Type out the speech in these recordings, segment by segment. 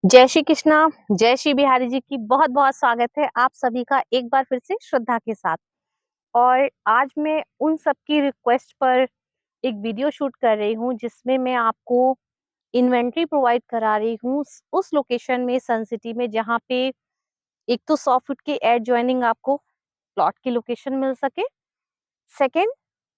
जय श्री कृष्णा। जय श्री बिहारी जी की बहुत बहुत स्वागत है आप सभी का एक बार फिर से श्रद्धा के साथ। और आज मैं उन सबकी रिक्वेस्ट पर एक वीडियो शूट कर रही हूँ जिसमें मैं आपको इन्वेंट्री प्रोवाइड करा रही हूँ उस लोकेशन में, सन सिटी में, जहाँ पे एक तो 100 फुट के एड ज्वाइनिंग आपको प्लॉट की लोकेशन मिल सके। सेकेंड,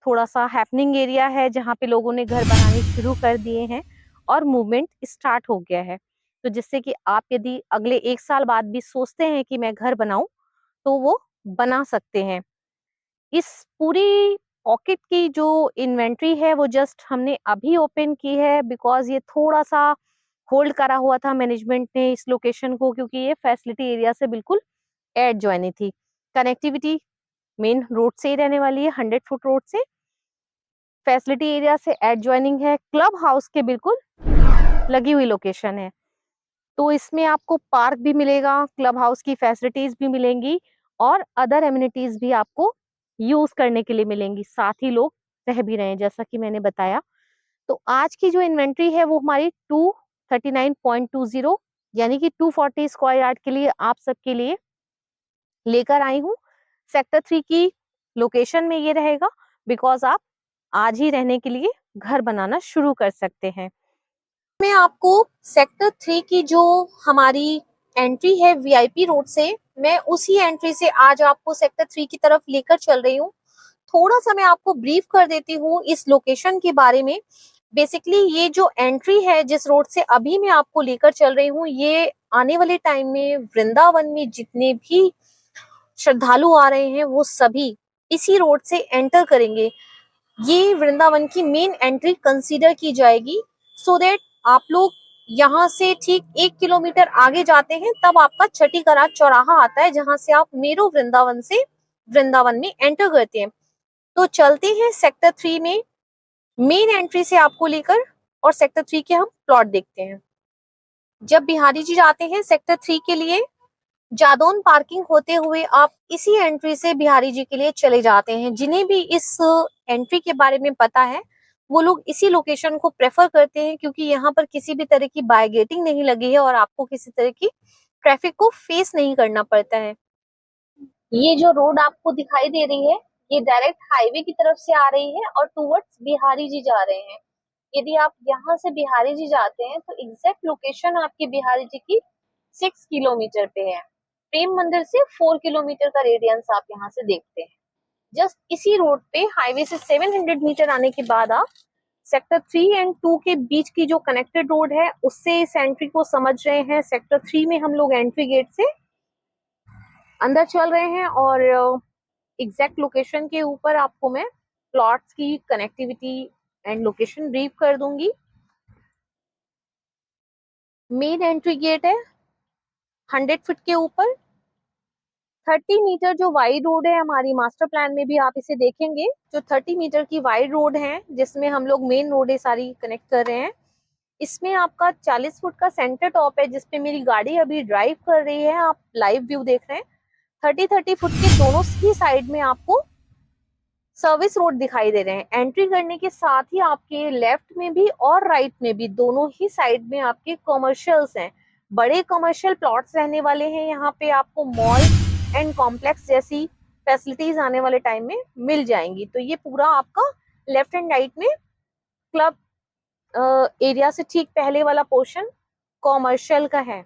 थोड़ा सा हैपनिंग एरिया है जहाँ पे लोगों ने घर बनाने शुरू कर दिए हैं और मूवमेंट स्टार्ट हो गया है। तो जिससे कि आप यदि अगले 1 साल बाद भी सोचते हैं कि मैं घर बनाऊं तो वो बना सकते हैं। इस पूरी पॉकेट की जो इन्वेंट्री है वो जस्ट हमने अभी ओपन की है, बिकॉज ये थोड़ा सा होल्ड करा हुआ था मैनेजमेंट ने इस लोकेशन को, क्योंकि ये फैसिलिटी एरिया से बिल्कुल एडजॉइनिंग थी। कनेक्टिविटी मेन रोड से ही रहने वाली है, 100 फुट रोड से। फैसिलिटी एरिया से एडजॉइनिंग है, क्लब हाउस के बिल्कुल लगी हुई लोकेशन है। तो इसमें आपको पार्क भी मिलेगा, क्लब हाउस की फैसिलिटीज भी मिलेंगी और अदर एमिनिटीज भी आपको यूज करने के लिए मिलेंगी। साथ ही लोग रह भी रहे हैं जैसा कि मैंने बताया। तो आज की जो इन्वेंट्री है वो हमारी 239.20 यानी कि 240 स्क्वायर यार्ड के लिए आप सबके लिए लेकर आई हूँ। सेक्टर 3 की लोकेशन में ये रहेगा, बिकॉज आप आज ही रहने के लिए घर बनाना शुरू कर सकते हैं। मैं आपको सेक्टर 3 की जो हमारी एंट्री है वीआईपी रोड से, मैं उसी एंट्री से आज आपको सेक्टर 3 की तरफ लेकर चल रही हूँ। थोड़ा सा मैं आपको ब्रीफ कर देती हूँ इस लोकेशन के बारे में। बेसिकली ये जो एंट्री है जिस रोड से अभी मैं आपको लेकर चल रही हूँ, ये आने वाले टाइम में वृंदावन में जितने भी श्रद्धालु आ रहे हैं वो सभी इसी रोड से एंटर करेंगे। ये वृंदावन की मेन एंट्री कंसीडर की जाएगी, सो दैट आप लोग यहाँ से ठीक 1 किलोमीटर आगे जाते हैं तब आपका छठी करार चौराहा आता है, जहां से आप मेरो वृंदावन से वृंदावन में एंटर करते हैं। तो चलते हैं सेक्टर 3 में मेन एंट्री से आपको लेकर, और सेक्टर 3 के हम प्लॉट देखते हैं। जब बिहारी जी जाते हैं सेक्टर 3 के लिए, जादौन पार्किंग होते हुए आप इसी एंट्री से बिहारी जी के लिए चले जाते हैं। जिन्हें भी इस एंट्री के बारे में पता है वो लोग इसी लोकेशन को प्रेफर करते हैं, क्योंकि यहाँ पर किसी भी तरह की बायगेटिंग नहीं लगी है और आपको किसी तरह की ट्रैफिक को फेस नहीं करना पड़ता है। ये जो रोड आपको दिखाई दे रही है ये डायरेक्ट हाईवे की तरफ से आ रही है और टूवर्ड्स बिहारी जी जा रहे हैं। यदि आप यहाँ से बिहारी जी जाते हैं तो एग्जैक्ट लोकेशन आपकी बिहारी जी की 6 किलोमीटर पे है। प्रेम मंदिर से 4 किलोमीटर का रेडियंस आप यहाँ से देखते हैं। जस्ट इसी रोड पे हाईवे से 700 मीटर आने के बाद आप सेक्टर 3 एंड 2 के बीच की जो कनेक्टेड रोड है उससे इस एंट्री को समझ रहे हैं। सेक्टर 3 में हम लोग एंट्री गेट से अंदर चल रहे हैं और एग्जैक्ट लोकेशन के ऊपर आपको मैं प्लॉट्स की कनेक्टिविटी एंड लोकेशन ब्रीफ कर दूंगी। मेन एंट्री गेट है 100 फुट के ऊपर। 30 मीटर जो वाइड रोड है, हमारी मास्टर प्लान में भी आप इसे देखेंगे, जो 30 मीटर की वाइड रोड है जिसमें हम लोग मेन रोड सारी कनेक्ट कर रहे हैं, इसमें आपका 40 फुट का सेंटर टॉप है जिसपे मेरी गाड़ी अभी ड्राइव कर रही है। आप लाइव व्यू देख रहे हैं। 30 फुट के दोनों ही साइड में आपको सर्विस रोड दिखाई दे रहे हैं। एंट्री करने के साथ ही आपके लेफ्ट में भी और राइट में भी दोनों ही साइड में आपके कमर्शियल्स हैं। बड़े कमर्शियल प्लॉट्स रहने वाले हैं यहाँ पे। आपको मॉल एंड कॉम्प्लेक्स जैसी फैसिलिटीज आने वाले टाइम में मिल जाएंगी। तो ये पूरा आपका लेफ्ट एंड राइट में क्लब एरिया से ठीक पहले वाला पोर्शन कॉमर्शियल का है।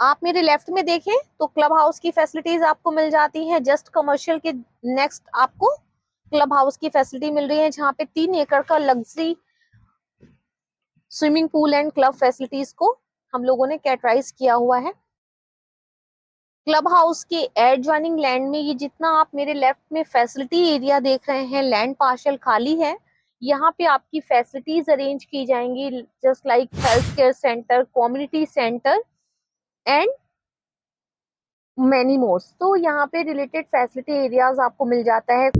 आप मेरे लेफ्ट में देखें तो क्लब हाउस की फैसिलिटीज आपको मिल जाती हैं। जस्ट कमर्शियल के नेक्स्ट आपको क्लब हाउस की फैसिलिटी मिल रही है, जहाँ पे 3 एकड़ का luxury swimming pool and club facilities को हम लोगों ने कैटराइज किया हुआ है। क्लब हाउस के एडजॉइनिंग लैंड में ये जितना आप मेरे लेफ्ट में फैसिलिटी एरिया देख रहे हैं, लैंड पार्शल खाली है। यहाँ पे आपकी फैसिलिटीज अरेंज की जाएंगी, just like health care centre, community centre and many mores. तो यहाँ पे रिलेटेड फैसिलिटी एरियाज आपको मिल जाता है।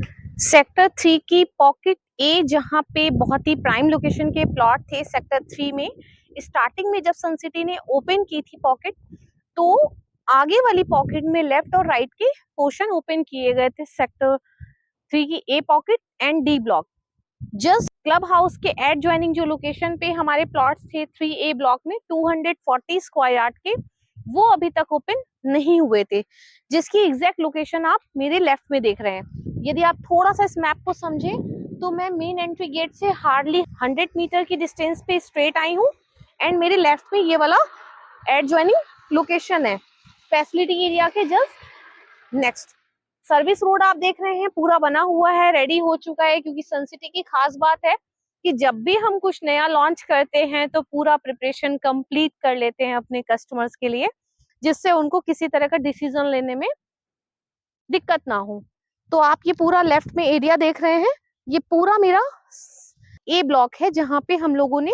सेक्टर 3 की पॉकेट ए, जहाँ पे बहुत ही प्राइम लोकेशन के प्लॉट थे सेक्टर 3 में। स्टार्टिंग में जब सन सिटी ने ओपन की थी पॉकेट, तो आगे वाली पॉकेट में लेफ्ट और राइट के पोर्शन ओपन किए गए थे सेक्टर 3 की A pocket and D block. Just club house के एड ज्वाइनिंग जो लोकेशन पे हमारे प्लॉट्स थे 3A ब्लॉक में 240 स्क्वायर यार्ड के, वो अभी तक ओपन नहीं हुए थे, जिसकी एग्जैक्ट लोकेशन आप मेरे लेफ्ट में देख रहे हैं। यदि आप थोड़ा सा इस मैप को समझें तो मैं मेन एंट्री गेट से हार्डली 100 मीटर की डिस्टेंस पे स्ट्रेट आई हूँ, एंड मेरे लेफ्ट में ये वाला एड ज्वाइनिंग लोकेशन है फैसिलिटी एरिया के जस्ट नेक्स्ट। सर्विस रोड आप देख रहे हैं पूरा बना हुआ है, रेडी हो चुका है, क्योंकि सन सिटी की खास बात है कि जब भी हम कुछ नया लॉन्च करते हैं तो पूरा प्रिपरेशन कंप्लीट कर लेते हैं अपने कस्टमर्स के लिए, जिससे उनको किसी तरह का डिसीजन लेने में दिक्कत ना हो। तो आप ये पूरा लेफ्ट में एरिया देख रहे हैं, ये पूरा मेरा ए ब्लॉक है, जहां पे हम लोगों ने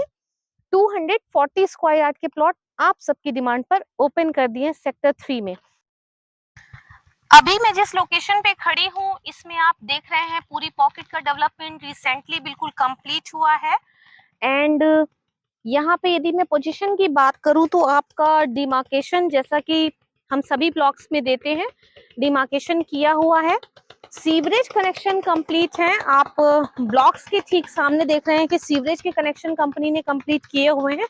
240 स्क्वायर यार्ड के प्लॉट आप सबकी डिमांड पर ओपन कर दिए सेक्टर 3 में। अभी मैं जिस लोकेशन पे खड़ी हूँ इसमें आप देख रहे हैं पूरी पॉकेट का डेवलपमेंट रिसेंटली बिल्कुल कंप्लीट हुआ है, एंड यहाँ पे यदि मैं पोजीशन की बात करूँ तो आपका डिमार्केशन, जैसा कि हम सभी ब्लॉक्स में देते हैं, डिमार्केशन किया हुआ है। सीवरेज कनेक्शन कंप्लीट है। आप ब्लॉक्स के ठीक सामने देख रहे हैं कि सीवरेज के कनेक्शन कंपनी ने कंप्लीट किए हुए हैं।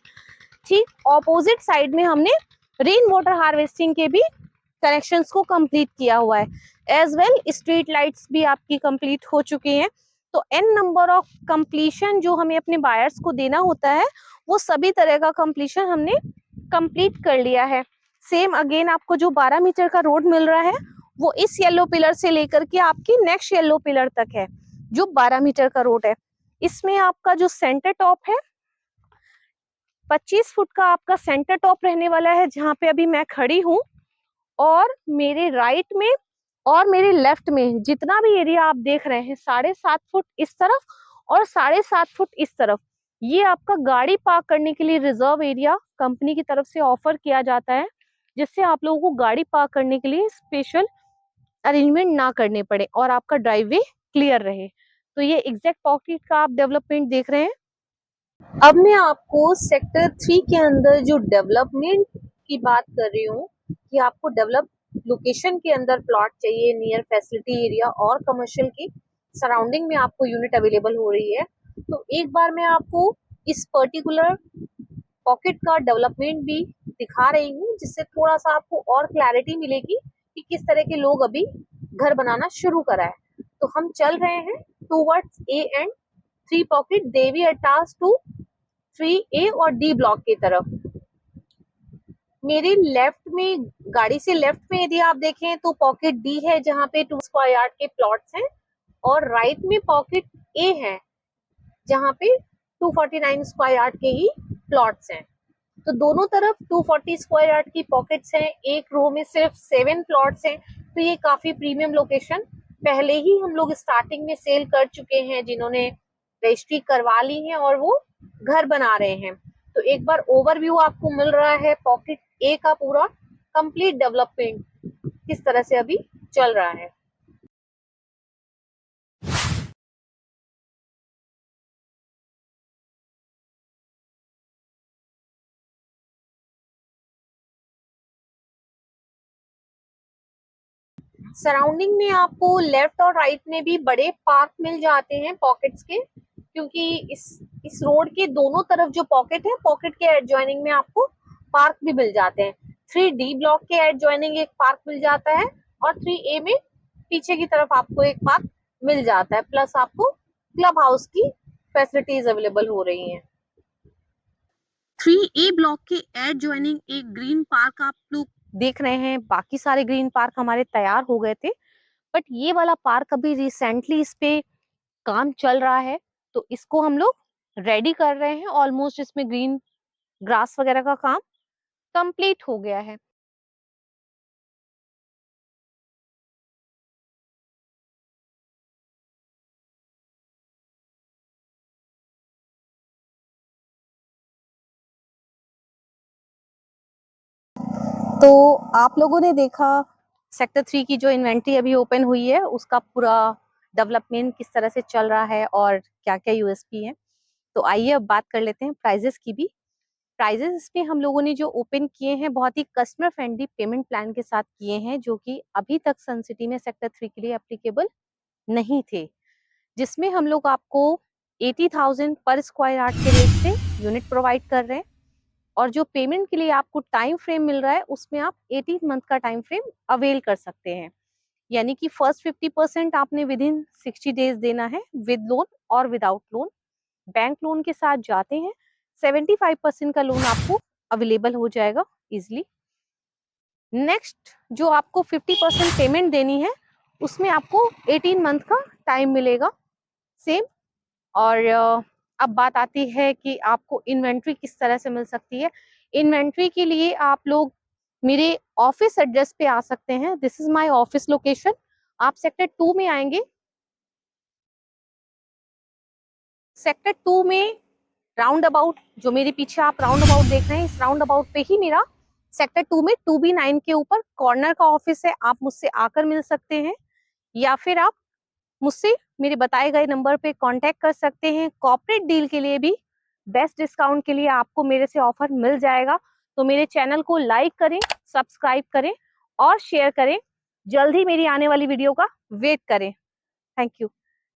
ठीक ऑपोजिट साइड में हमने रेन वाटर हार्वेस्टिंग के भी कनेक्शंस को कंप्लीट किया हुआ है। एज वेल स्ट्रीट लाइट्स भी आपकी कंप्लीट हो चुकी हैं। तो एन नंबर ऑफ कंप्लीशन जो हमें अपने बायर्स को देना होता है, वो सभी तरह का कंप्लीशन हमने कंप्लीट कर लिया है। सेम अगेन आपको जो 12 मीटर का रोड मिल रहा है वो इस येलो पिलर से लेकर के आपकी नेक्स्ट येलो पिलर तक है, जो 12 मीटर का रोड है। इसमें आपका जो सेंटर टॉप है 25 फुट का आपका सेंटर टॉप रहने वाला है, जहां पे अभी मैं खड़ी हूँ। और मेरे राइट में और मेरे लेफ्ट में जितना भी एरिया आप देख रहे हैं 7.5 फुट इस तरफ और 7.5 फुट इस तरफ, ये आपका गाड़ी पार्क करने के लिए रिजर्व एरिया कंपनी की तरफ से ऑफर किया जाता है, जिससे आप लोगों को गाड़ी पार्क करने के लिए स्पेशल अरेंजमेंट ना करने पड़े और आपका ड्राइववे क्लियर रहे। तो ये एग्जैक्ट पॉकेट का आप डेवलपमेंट देख रहे हैं। अब मैं आपको सेक्टर 3 के अंदर जो डेवलपमेंट की बात कर रही हूँ कि आपको डेवलप लोकेशन के अंदर प्लॉट चाहिए नियर फैसिलिटी एरिया और कमर्शियल की सराउंडिंग में आपको यूनिट अवेलेबल हो रही है, तो एक बार मैं आपको इस पर्टिकुलर पॉकेट का डेवलपमेंट भी दिखा रही हूँ, जिससे थोड़ा सा आपको और क्लैरिटी मिलेगी कि किस तरह के लोग अभी घर बनाना शुरू करा है। तो हम चल रहे हैं टूवर्ड्स ए एंड 3 पॉकेट देवी अटास टू 3A और D ब्लॉक की तरफ। मेरे लेफ्ट में गाड़ी से लेफ्ट में यदि आप देखें तो पॉकेट D है, जहां पे 2 स्क्वायर यार्ड के प्लॉट्स हैं, और राइट में पॉकेट A है, जहां पे 249 स्क्वायर यार्ड के ही प्लॉट्स हैं। तो दोनों तरफ 240 स्क्वायर यार्ड की पॉकेट्स हैं, एक रो में सिर्फ 7 प्लॉट्स हैं। तो ये काफी प्रीमियम लोकेशन पहले ही हम लोग स्टार्टिंग में सेल कर चुके हैं, जिन्होंने रजिस्ट्री करवा ली है और वो घर बना रहे हैं। तो एक बार ओवरव्यू आपको मिल रहा है पॉकेट ए का पूरा कंप्लीट डेवलपमेंट किस तरह से अभी चल रहा है। सराउंडिंग में आपको लेफ्ट और राइट में भी बड़े पार्क मिल जाते हैं पॉकेट्स के, क्योंकि इस रोड के दोनों तरफ जो पॉकेट है, पॉकेट के एडजॉइनिंग में आपको पार्क भी मिल जाते हैं। 3D ब्लॉक के एडजॉइनिंग एक पार्क मिल जाता है और 3A में पीछे की तरफ आपको एक पार्क मिल जाता है, प्लस आपको क्लब हाउस की फैसिलिटीज अवेलेबल हो रही हैं। 3A ब्लॉक के एडजॉइनिंग एक ग्रीन पार्क आप लोग देख रहे हैं। बाकी सारे ग्रीन पार्क हमारे तैयार हो गए थे, बट ये वाला पार्क अभी रिसेंटली इस पे काम चल रहा है, तो इसको हम लोग रेडी कर रहे हैं। ऑलमोस्ट इसमें ग्रीन ग्रास वगैरह का काम कंप्लीट हो गया है। तो आप लोगों ने देखा सेक्टर 3 की जो इन्वेंट्री अभी ओपन हुई है, उसका पूरा डेवलपमेंट किस तरह से चल रहा है और क्या क्या यूएसपी है। तो आइए अब बात कर लेते हैं प्राइजेस की भी। प्राइजेस इसमें हम लोगों ने जो ओपन किए हैं बहुत ही कस्टमर फ्रेंडली पेमेंट प्लान के साथ किए हैं, जो कि अभी तक सन सिटी में सेक्टर 3 के लिए एप्लीकेबल नहीं थे, जिसमें हम लोग आपको 80,000 पर स्क्वायर यार्ड के रेट से यूनिट प्रोवाइड कर रहे हैं। और जो पेमेंट के लिए आपको टाइम फ्रेम मिल रहा है उसमें आप 18 मंथ का टाइम फ्रेम अवेल कर सकते हैं। यानी कि फर्स्ट 50% आपने विद इन 60 डेज देना है, विद लोन और विदाउट लोन। बैंक लोन के साथ जाते हैं 75% का लोन आपको अवेलेबल हो जाएगा इजिली। नेक्स्ट जो आपको 50% पेमेंट देनी है उसमें आपको 18 मंथ का टाइम मिलेगा सेम। और अब बात आती है कि आपको इन्वेंट्री किस तरह से मिल सकती है। इन्वेंट्री के लिए आप लोग मेरे ऑफिस एड्रेस पे आ सकते हैं। This is my office location. आप सेक्टर 2 में आएंगे। सेक्टर 2 में राउंड अबाउट, जो मेरे पीछे आप राउंड अबाउट देख रहे हैं, इस राउंड अबाउट पे ही मेरा सेक्टर 2 में 2B9 के ऊपर कॉर्नर का ऑफिस है। आप मुझसे आकर मिल सकते हैं या फिर आप मुझसे मेरे बताए गए नंबर पे कांटेक्ट कर सकते हैं। कॉर्पोरेट डील के लिए भी बेस्ट डिस्काउंट के लिए आपको मेरे से ऑफर मिल जाएगा। तो मेरे चैनल को लाइक करें, सब्सक्राइब करें और शेयर करें। जल्द ही मेरी आने वाली वीडियो का वेट करें। Thank you.